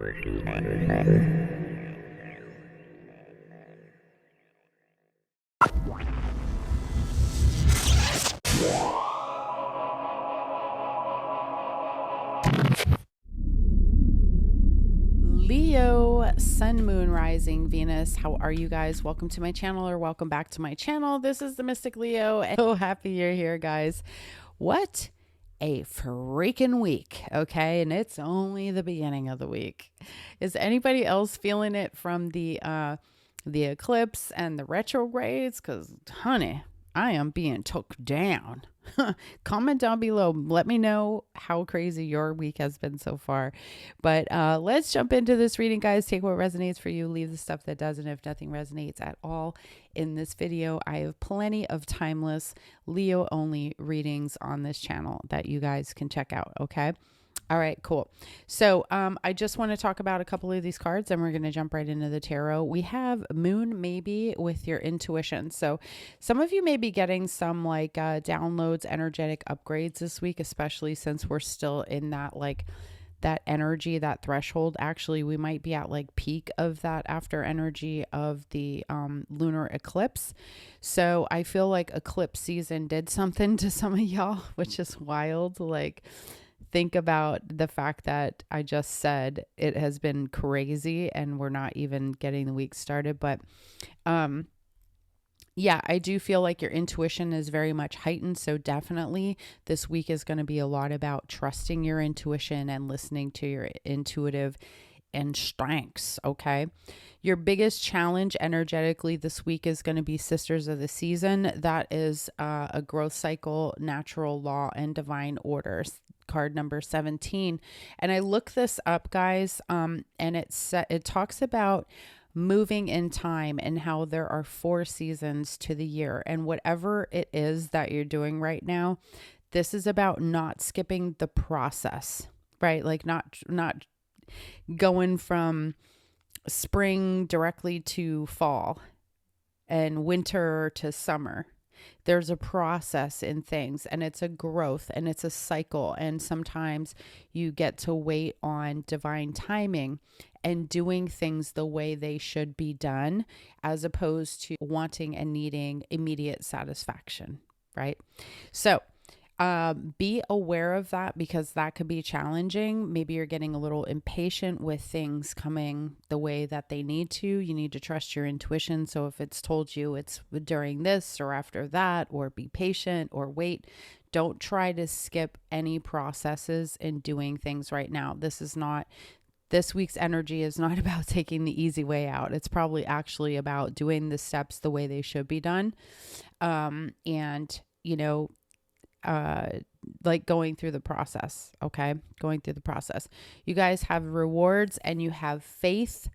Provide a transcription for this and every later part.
Leo, Sun, Moon, Rising, Venus. How are you guys? Welcome to my channel, or welcome back to my channel. This is the Mystic Leo, and so happy you're here, guys. What a freaking week, okay? And it's only the beginning of the week. Is anybody else feeling it from the eclipse and the retrogrades? Because, honey, I am being took down. Comment down below. Let me know how crazy your week has been so far. But let's jump into this reading, guys. Take what resonates for you. Leave the stuff that doesn't. If nothing resonates at all in this video, I have plenty of timeless Leo only readings on this channel that you guys can check out. Okay. All right, cool. So I just want to talk about a couple of these cards, and we're going to jump right into the tarot. We have Moon Maybe with your intuition. So some of you may be getting some like downloads, energetic upgrades this week, especially since we're still in that like that energy, that threshold. Actually, we might be at like peak of that after energy of the lunar eclipse. So I feel like eclipse season did something to some of y'all, which is wild. Like, think about the fact that I just said it has been crazy and we're not even getting the week started. But yeah, I do feel like your intuition is very much heightened. So definitely this week is going to be a lot about trusting your intuition and listening to your intuitive instincts. Okay. Your biggest challenge energetically this week is going to be Sisters of the Season. That is a growth cycle, natural law, and divine orders. Card number 17. And I looked this up, guys, and it talks about moving in time and how there are 4 seasons to the year. And whatever it is that you're doing right now, this is about not skipping the process, right? Like not going from spring directly to fall and winter to summer. There's a process in things, and it's a growth, and it's a cycle. And sometimes you get to wait on divine timing and doing things the way they should be done, as opposed to wanting and needing immediate satisfaction, right? So be aware of that, because that could be challenging. Maybe you're getting a little impatient with things coming the way that they need to. You need to trust your intuition. So if it's told you it's during this or after that, or be patient or wait, don't try to skip any processes in doing things right now. This week's energy is not about taking the easy way out. It's probably actually about doing the steps the way they should be done. Like going through the process. Okay. Going through the process. You guys have rewards and you have faith.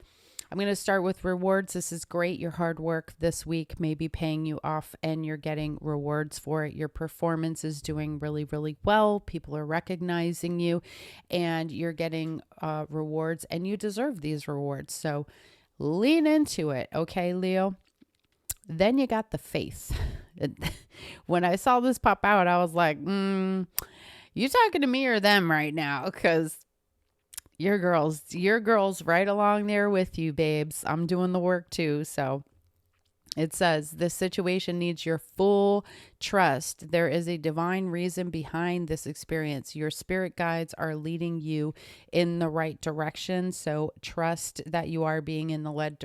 I'm going to start with rewards. This is great. Your hard work this week may be paying you off, and you're getting rewards for it. Your performance is doing really, really well. People are recognizing you, and you're getting rewards, and you deserve these rewards. So lean into it. Okay, Leo. Then you got the faith. When I saw this pop out, I was like, you talking to me or them right now? Because your girls right along there with you, babes. I'm doing the work too. So it says this situation needs your full trust. There is a divine reason behind this experience. Your spirit guides are leading you in the right direction. So trust that you are being led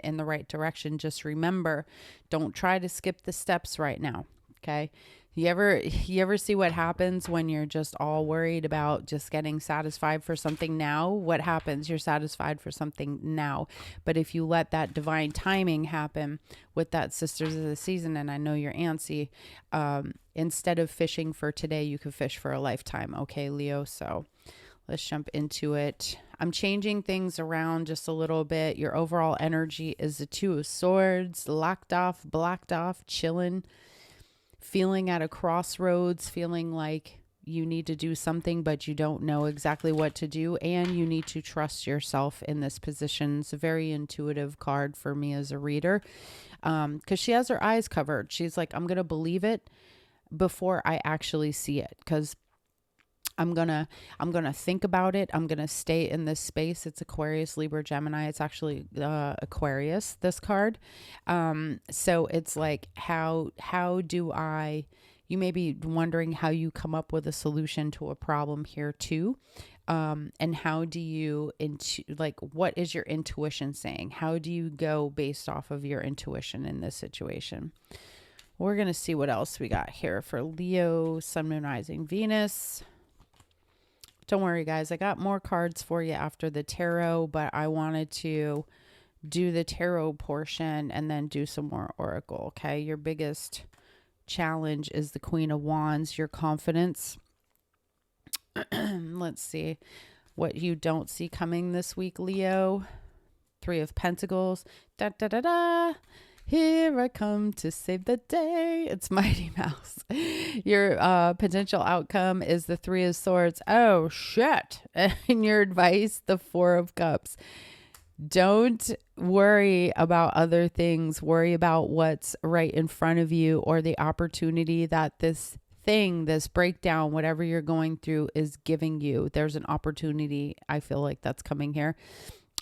in the right direction. Just remember, don't try to skip the steps right now. Okay. You ever see what happens when you're just all worried about just getting satisfied for something now? What happens? You're satisfied for something now. But if you let that divine timing happen with that Sisters of the Season, and I know you're antsy, instead of fishing for today, you could fish for a lifetime. Okay, Leo? So let's jump into it. I'm changing things around just a little bit. Your overall energy is the Two of Swords, locked off, blocked off, chilling. Feeling at a crossroads, feeling like you need to do something, but you don't know exactly what to do. And you need to trust yourself in this position. It's a very intuitive card for me as a reader, because she has her eyes covered. She's like, I'm going to believe it before I actually see it. Because I'm gonna think about it. I'm gonna stay in this space. It's Aquarius, Libra, Gemini. It's actually Aquarius, this card. So it's like, how do I, you may be wondering how you come up with a solution to a problem here too. And how do you, what is your intuition saying? How do you go based off of your intuition in this situation? We're going to see what else we got here for Leo, Sun, Moon, Rising, Venus. Don't worry, guys. I got more cards for you after the tarot, but I wanted to do the tarot portion and then do some more oracle, okay? Your biggest challenge is the Queen of Wands, your confidence. Let's see what you don't see coming this week, Leo. Three of Pentacles. Da, da, da, da. Here I come to save the day. It's Mighty Mouse. Your potential outcome is the Three of Swords. Oh, shit. And your advice, the Four of Cups. Don't worry about other things. Worry about what's right in front of you, or the opportunity that this thing, this breakdown, whatever you're going through, is giving you. There's an opportunity, I feel like, that's coming here.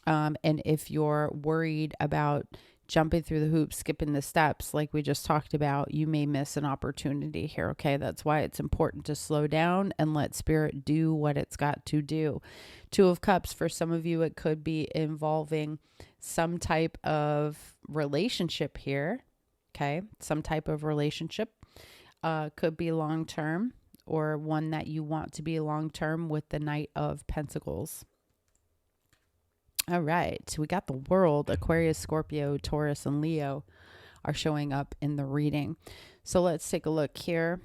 And if you're worried about jumping through the hoops, skipping the steps, like we just talked about, you may miss an opportunity here. Okay. That's why it's important to slow down and let spirit do what it's got to do. Two of Cups, for some of you, it could be involving some type of relationship here. Okay. Some type of relationship, could be long-term, or one that you want to be long-term, with the Knight of Pentacles. All right, we got the World. Aquarius, Scorpio, Taurus, and Leo are showing up in the reading. So let's take a look here.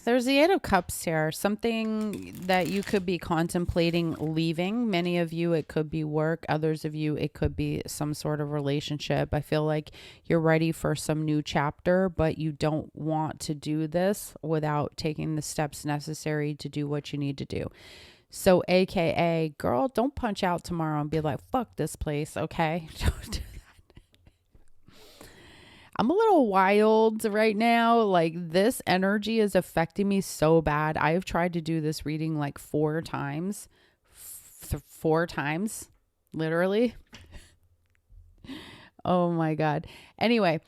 There's the Eight of Cups here, something that you could be contemplating leaving. Many of you, it could be work. Others of you, it could be some sort of relationship. I feel like you're ready for some new chapter, but you don't want to do this without taking the steps necessary to do what you need to do. So AKA, girl, don't punch out tomorrow and be like, fuck this place, okay? Don't do that. I'm a little wild right now. Like, this energy is affecting me so bad. I've tried to do this reading like 4 times. 4 times, literally. Oh my God. Anyway,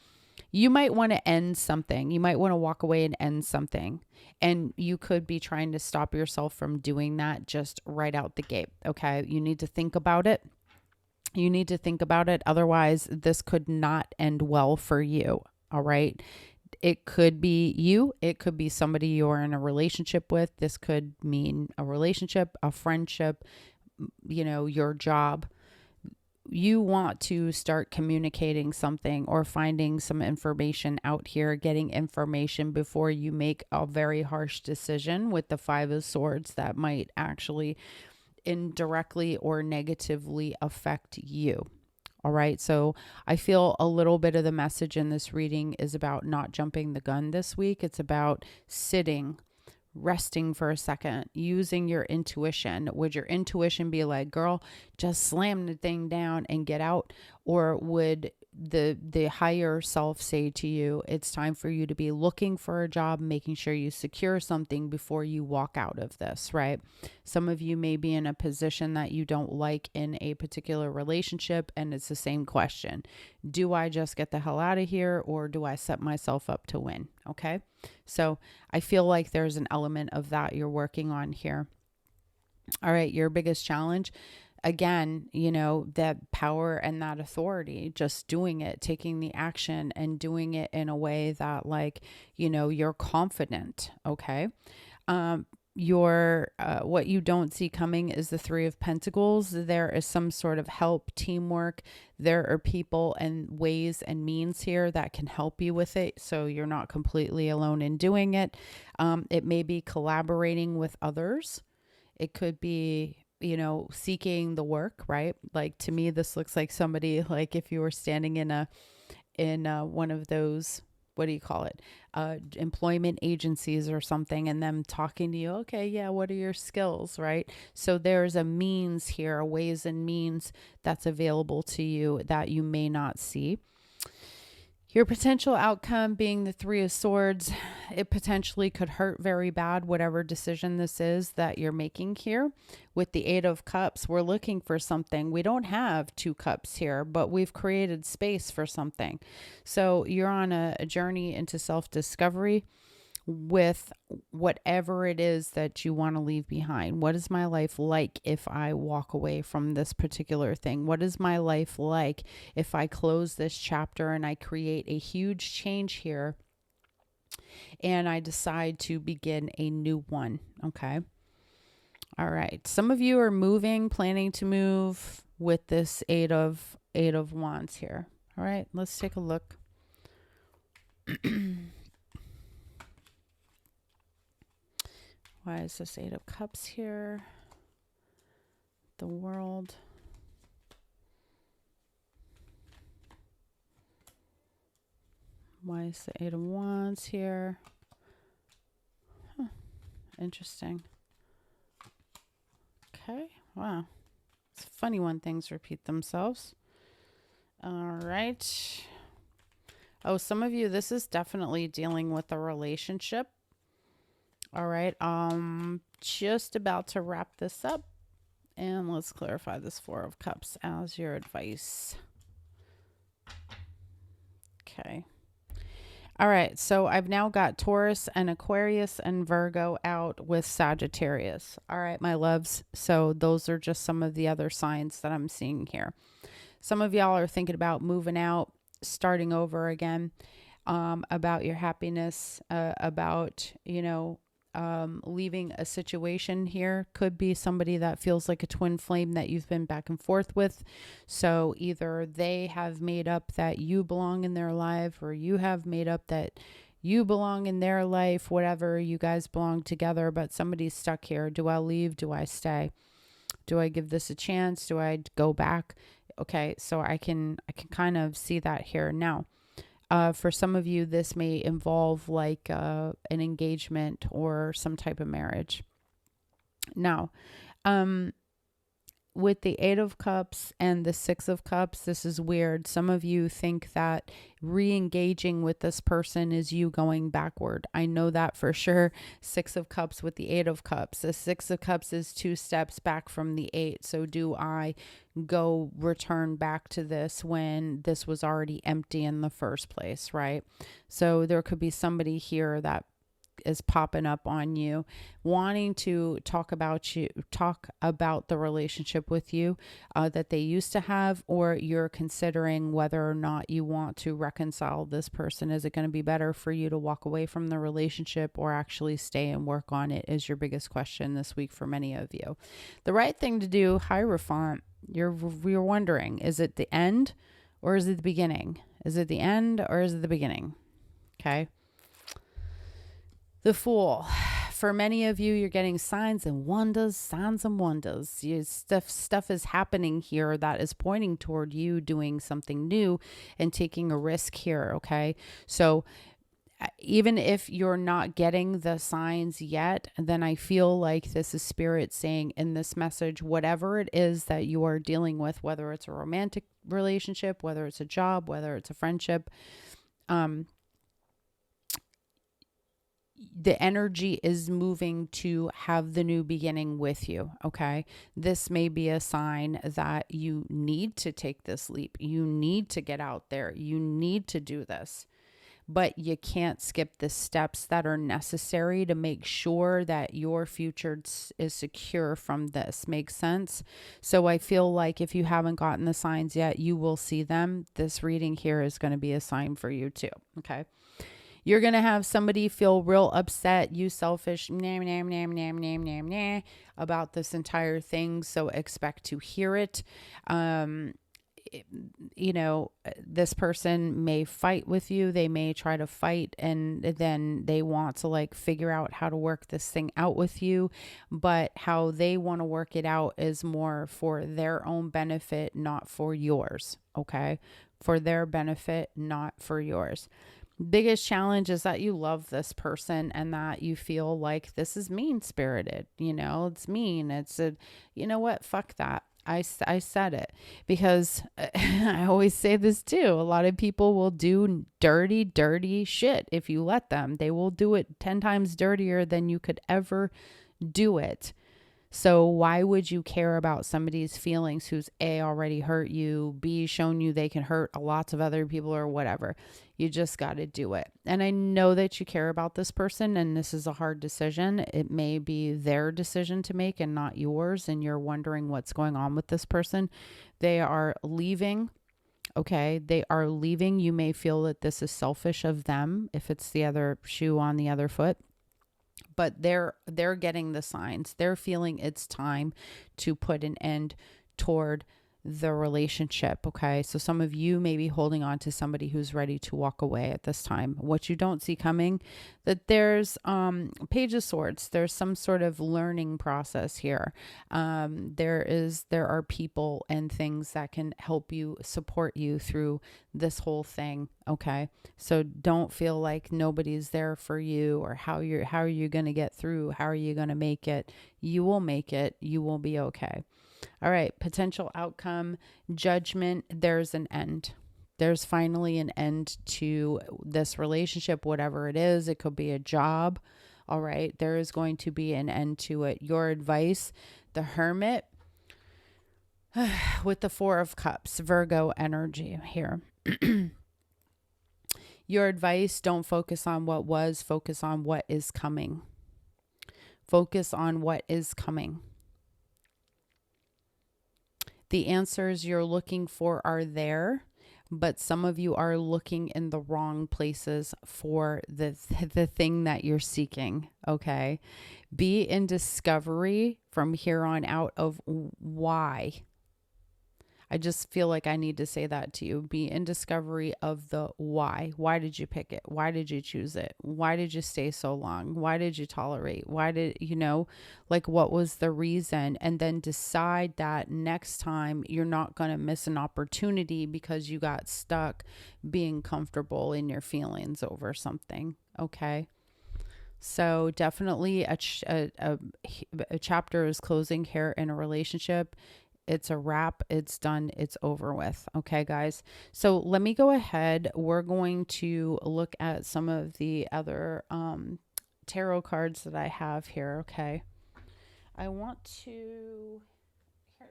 you might want to end something. You might want to walk away and end something. And you could be trying to stop yourself from doing that just right out the gate. Okay. You need to think about it. You need to think about it. Otherwise, this could not end well for you. All right. It could be you. It could be somebody you're in a relationship with. This could mean a relationship, a friendship, your job. You want to start communicating something or finding some information out here, getting information before you make a very harsh decision with the Five of Swords that might actually indirectly or negatively affect you. All right. So I feel a little bit of the message in this reading is about not jumping the gun this week. It's about sitting, resting for a second, using your intuition. Would your intuition be like, girl, just slam the thing down and get out? Or would the higher self say to you, it's time for you to be looking for a job, making sure you secure something before you walk out of this, right? Some of you may be in a position that you don't like in a particular relationship, and it's the same question. Do I just get the hell out of here, or do I set myself up to win? Okay. So I feel like there's an element of that you're working on here. All right. Your biggest challenge, again, that power and that authority, just doing it, taking the action and doing it in a way that, like, you're confident. Okay. What you don't see coming is the Three of Pentacles. There is some sort of help, teamwork. There are people and ways and means here that can help you with it. So you're not completely alone in doing it. It may be collaborating with others. It could be, seeking the work, right? Like, to me, this looks like somebody, like if you were standing in one of those, what do you call it? Employment agencies or something, and them talking to you. Okay. Yeah. What are your skills? Right. So there's a means here, a ways and means that's available to you that you may not see. Your potential outcome being the Three of Swords, it potentially could hurt very bad, whatever decision this is that you're making here. With the Eight of Cups, we're looking for something. We don't have two cups here, but we've created space for something. So you're on a journey into self-discovery with whatever it is that you want to leave behind. What is my life like if I walk away from this particular thing? What is my life like if I close this chapter and I create a huge change here and I decide to begin a new one? Okay. All right. Some of you are moving, planning to move with this Eight of Wands here. All right. Let's take a look. Why is this Eight of Cups here? The World. Why is the Eight of Wands here? Interesting. Okay. Wow. It's funny when things repeat themselves. All right. Oh, some of you, this is definitely dealing with a relationship. All right, just about to wrap this up, and let's clarify this Four of Cups as your advice. Okay. All right, so I've now got Taurus and Aquarius and Virgo out with Sagittarius. All right, my loves. So those are just some of the other signs that I'm seeing here. Some of y'all are thinking about moving out, starting over again, about your happiness, about, leaving a situation here. Could be somebody that feels like a twin flame that you've been back and forth with. So either they have made up that you belong in their life, or you have made up that you belong in their life, whatever, you guys belong together, but somebody's stuck here. Do I leave? Do I stay? Do I give this a chance? Do I go back? Okay, so I can kind of see that here now. For some of you, this may involve like an engagement or some type of marriage. Now, with the Eight of Cups and the Six of Cups, this is weird. Some of you think that re-engaging with this person is you going backward. I know that for sure. Six of Cups with the Eight of Cups. The Six of Cups is 2 steps back from the 8. So do I go return back to this when this was already empty in the first place, right? So there could be somebody here that is popping up on you, wanting to talk about the relationship with you that they used to have, or you're considering whether or not you want to reconcile this person. Is it going to be better for you to walk away from the relationship or actually stay and work on it, is your biggest question this week for many of you. The right thing to do, Hierophant, you're wondering, is it the end or is it the beginning? Is it the end or is it the beginning? Okay. The Fool. For many of you, you're getting signs and wonders. Stuff is happening here that is pointing toward you doing something new and taking a risk here, okay? So even if you're not getting the signs yet, then I feel like this is Spirit saying in this message, whatever it is that you are dealing with, whether it's a romantic relationship, whether it's a job, whether it's a friendship, the energy is moving to have the new beginning with you, okay? This may be a sign that you need to take this leap. You need to get out there. You need to do this. But you can't skip the steps that are necessary to make sure that your future is secure from this. Makes sense? So I feel like if you haven't gotten the signs yet, you will see them. This reading here is going to be a sign for you too, okay? You're going to have somebody feel real upset, you selfish, about this entire thing. So expect to hear it. This person may fight with you. They may try to fight and then they want to like figure out how to work this thing out with you. But how they want to work it out is more for their own benefit, not for yours. Okay. For their benefit, not for yours. Biggest challenge is that you love this person and that you feel like this is mean spirited. It's mean. You know what? Fuck that. I said it because I always say this too. A lot of people will do dirty, dirty shit. If you let them, they will do it 10 times dirtier than you could ever do it. So why would you care about somebody's feelings who's A, already hurt you, B, shown you they can hurt lots of other people or whatever? You just got to do it. And I know that you care about this person and this is a hard decision. It may be their decision to make and not yours. And you're wondering what's going on with this person. They are leaving. Okay. They are leaving. You may feel that this is selfish of them if it's the other shoe on the other foot. But they're getting the signs. They're feeling it's time to put an end toward the relationship. Okay. So some of you may be holding on to somebody who's ready to walk away at this time. What you don't see coming, that there's Page of Swords. There's some sort of learning process here. There are people and things that can help you, support you through this whole thing. Okay. So don't feel like nobody's there for you, or how are you going to get through? How are you going to make it? You will make it. You will be okay. All right. Potential outcome, judgment. There's an end. There's finally an end to this relationship, whatever it is. It could be a job. All right. There is going to be an end to it. Your advice, the Hermit with the Four of Cups, Virgo energy here. Your advice, don't focus on what was, focus on what is coming. Focus on what is coming. The answers you're looking for are there, but some of you are looking in the wrong places for the thing that you're seeking, okay? Be in discovery from here on out of why. I just feel like I need to say that to you. Be in discovery of the why. Why did you pick it? Why did you choose it? Why did you stay so long? Why did you tolerate? Why did, what was the reason? And then decide that next time you're not going to miss an opportunity because you got stuck being comfortable in your feelings over something. Okay. So definitely a chapter is closing here in a relationship. It's a wrap. It's done. It's over with. Okay, guys. So let me go ahead. We're going to look at some of the other tarot cards that I have here. Okay. I want to, here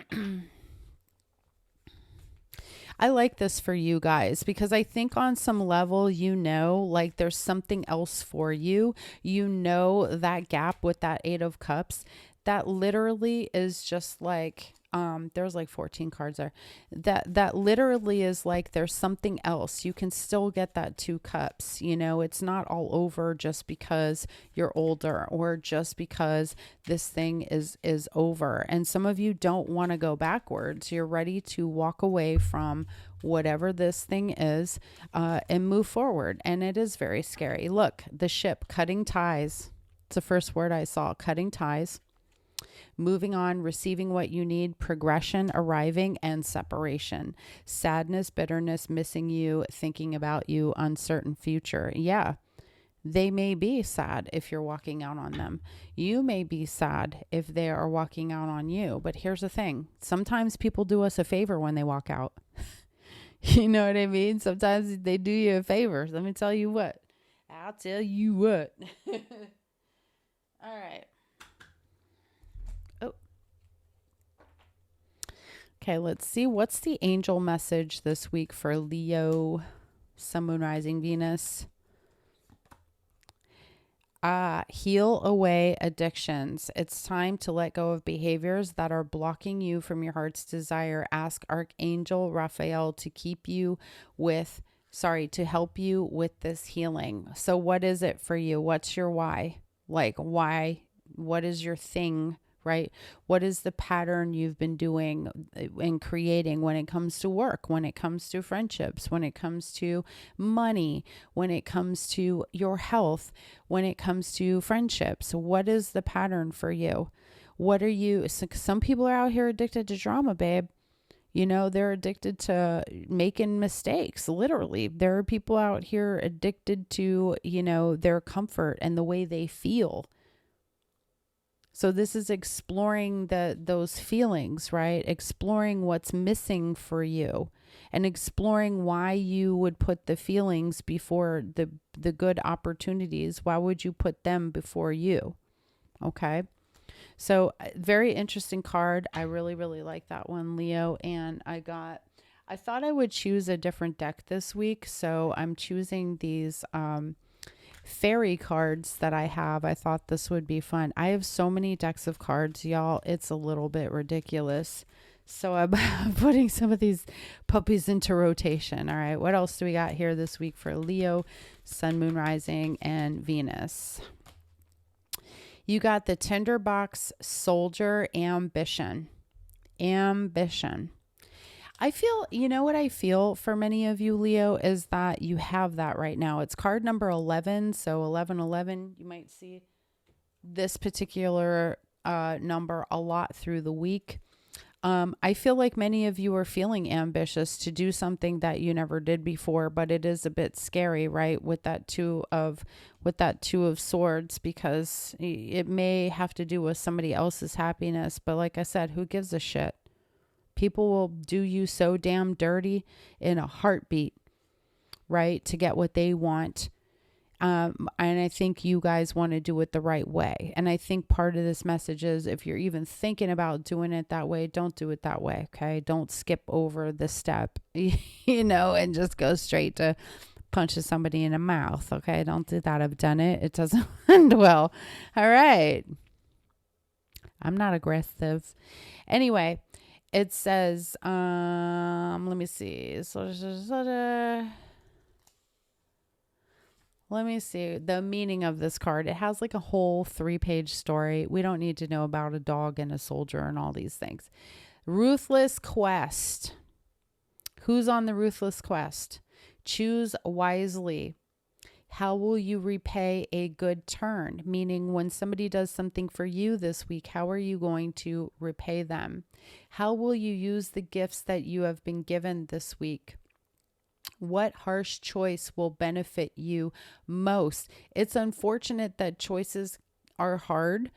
they are. I like this for you guys because I think on some level, like there's something else for you. That gap with that Eight of Cups, that literally is just like, there's like 14 cards there. That literally is like, there's something else. You can still get that Two Cups. It's not all over just because you're older or just because this thing is over. And some of you don't want to go backwards. You're ready to walk away from whatever this thing is, and move forward. And it is very scary. Look, the Ship, cutting ties. It's the first word I saw, cutting ties. Moving on, receiving what you need, progression, arriving, and separation. Sadness, bitterness, missing you, thinking about you, uncertain future. Yeah, they may be sad if you're walking out on them. You may be sad if they are walking out on you. But here's the thing. Sometimes people do us a favor when they walk out. You know what I mean? Sometimes they do you a favor. Let me tell you what. I'll tell you what. All right. Okay, let's see. What's the angel message this week for Leo, Sun, Moon, Rising, Venus? Heal away addictions. It's time to let go of behaviors that are blocking you from your heart's desire. Ask Archangel Raphael to help you with this healing. So what is it for you? What's your why? Like, why? What is your thing? Right? What is the pattern you've been doing and creating when it comes to work, when it comes to friendships, when it comes to money, when it comes to your health, when it comes to friendships? What is the pattern for you? Some people are out here addicted to drama, babe. They're addicted to making mistakes. Literally, there are people out here addicted to, their comfort and the way they feel. So this is exploring those feelings, right? Exploring what's missing for you and exploring why you would put the feelings before the good opportunities. Why would you put them before you? Okay? So very interesting card. I really, really like that one, Leo. And I thought I would choose a different deck this week. So I'm choosing these fairy cards that I have. I thought this would be fun. I have so many decks of cards, y'all. It's a little bit ridiculous. So I'm putting some of these puppies into rotation. All right. What else do we got here this week for Leo, Sun, Moon, Rising, and Venus? You got the Tinderbox Soldier Ambition. Ambition. I feel, you know what I feel for many of you, Leo, is that you have that right now. It's card number 11. So 1111, you might see this particular number a lot through the week. I feel like many of you are feeling ambitious to do something that you never did before, but it is a bit scary, right? With that two of swords, because it may have to do with somebody else's happiness. But like I said, who gives a shit? People will do you so damn dirty in a heartbeat, right? To get what they want. And I think you guys want to do it the right way. And I think part of this message is if you're even thinking about doing it that way, don't do it that way. Okay. Don't skip over the step, and just go straight to punching somebody in the mouth. Okay. Don't do that. I've done it. It doesn't end well. All right. I'm not aggressive. Anyway, it says, let me see. Let me see the meaning of this card. It has like a whole 3-page story. We don't need to know about a dog and a soldier and all these things. Ruthless quest. Who's on the ruthless quest? Choose wisely. How will you repay a good turn? Meaning when somebody does something for you this week, how are you going to repay them? How will you use the gifts that you have been given this week? What harsh choice will benefit you most? It's unfortunate that choices are hard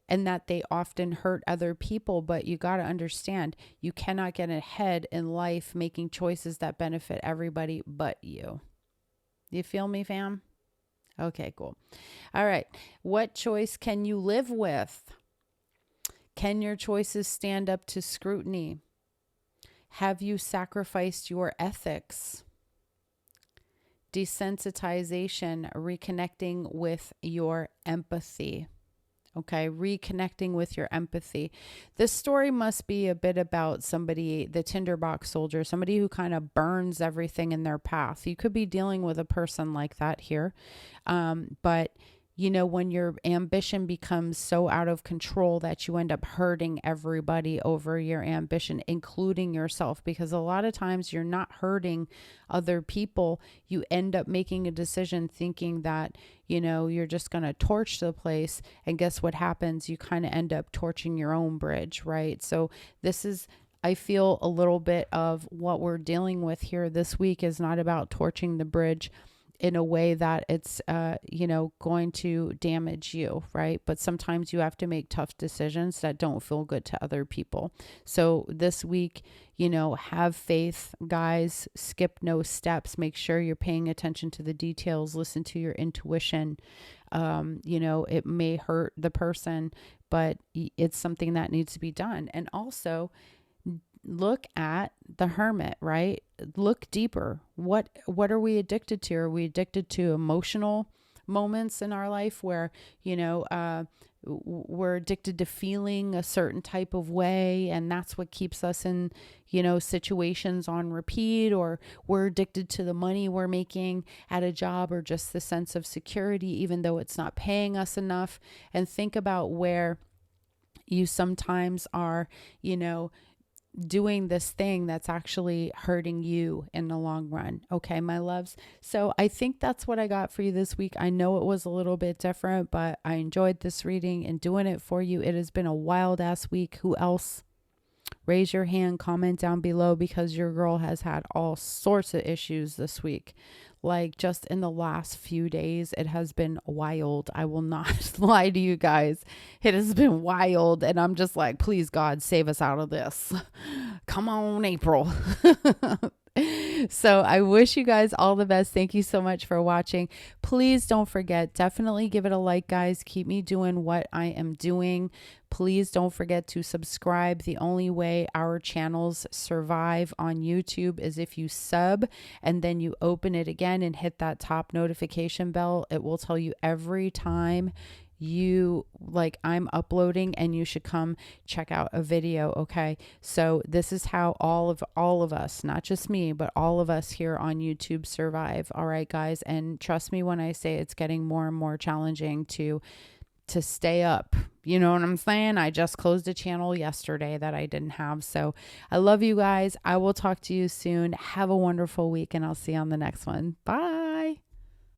and that they often hurt other people, but you got to understand, you cannot get ahead in life making choices that benefit everybody but you. You feel me, fam? Okay, cool. All right. What choice can you live with? Can your choices stand up to scrutiny? Have you sacrificed your ethics? Desensitization, reconnecting with your empathy. Okay, reconnecting with your empathy. This story must be a bit about somebody, the tinderbox soldier, somebody who kind of burns everything in their path. You could be dealing with a person like that here. But when your ambition becomes so out of control that you end up hurting everybody over your ambition, including yourself, because a lot of times you're not hurting other people. You end up making a decision thinking that, you're just going to torch the place. And guess what happens? You kind of end up torching your own bridge, right? So this is, I feel a little bit of what we're dealing with here this week is not about torching the bridge in a way that it's, going to damage you, right? But sometimes you have to make tough decisions that don't feel good to other people. So this week, have faith, guys, skip no steps, make sure you're paying attention to the details, listen to your intuition. It may hurt the person, but it's something that needs to be done. And also, look at the Hermit, right? Look deeper. What are we addicted to? Are we addicted to emotional moments in our life where, we're addicted to feeling a certain type of way, and that's what keeps us in, situations on repeat, or we're addicted to the money we're making at a job, or just the sense of security, even though it's not paying us enough. And think about where you sometimes are, doing this thing that's actually hurting you in the long run. Okay, my loves. So I think that's what I got for you this week. I know it was a little bit different, but I enjoyed this reading and doing it for you. It has been a wild ass week. Who else? Raise your hand, comment down below, because your girl has had all sorts of issues this week. Like just in the last few days, it has been wild. I will not lie to you guys. It has been wild. And I'm just like, please, God, save us out of this. Come on, April. So I wish you guys all the best. Thank you so much for watching. Please don't forget, definitely give it a like, guys. Keep me doing what I am doing. Please don't forget to subscribe. The only way our channels survive on YouTube is if you sub and then you open it again and hit that top notification bell. It will tell you every time I'm uploading, and you should come check out a video. Okay. So this is how all of us, not just me, but all of us here on YouTube survive. All right, guys. And trust me when I say it's getting more and more challenging to stay up. You know what I'm saying? I just closed a channel yesterday that I didn't have. So I love you guys. I will talk to you soon. Have a wonderful week, and I'll see you on the next one. Bye.